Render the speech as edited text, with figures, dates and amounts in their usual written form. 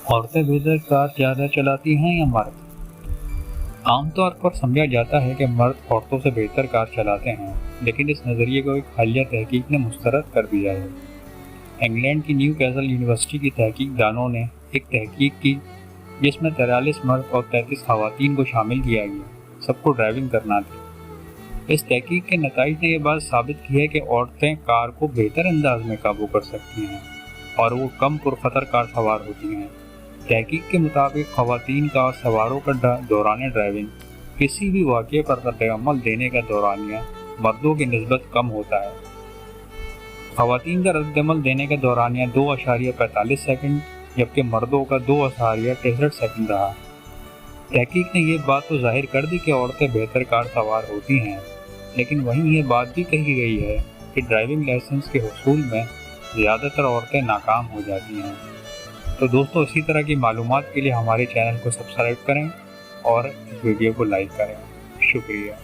औरतें बेहतर कार ज़्यादा चलाती हैं या मर्द? आमतौर पर समझा जाता है कि मर्द औरतों से बेहतर कार चलाते हैं, लेकिन इस नज़रिए को एक हालिया तहकीक ने मुस्तरद कर दिया है। इंग्लैंड की न्यू कैसल यूनिवर्सिटी की तहकीकदानों ने एक तहकीक की जिसमें 43 मर्द और 33 खवातीन को शामिल किया गया, सबको ड्राइविंग करना थी। इस तहकीक के नताइज ने यह बात साबित की है कि औरतें कार को बेहतर अंदाज में काबू कर सकती हैं और वो कम पुरखतर कार सवार होती हैं। तहकीक के मुताबिक खवातीन का सवारों का दौरान ड्राइविंग किसी भी वाक़ये पर रद्द-ए-अमल देने का दौरानिया मर्दों की निस्बत कम होता है। खवातीन का रद्द-ए-अमल देने का दौरानिया 2.45 सेकंड जबकि मर्दों का 2.63 सेकंड रहा। तहकीक ने यह बात तो जाहिर कर दी कि औरतें बेहतर कार सवार होती हैं, लेकिन वहीं ये बात भी कही गई है कि ड्राइविंग लाइसेंस के हुसूल में ज़्यादातर औरतें नाकाम हो जाती हैं। तो दोस्तों, इसी तरह की मालूमात के लिए हमारे चैनल को सब्सक्राइब करें और इस वीडियो को लाइक करें। शुक्रिया।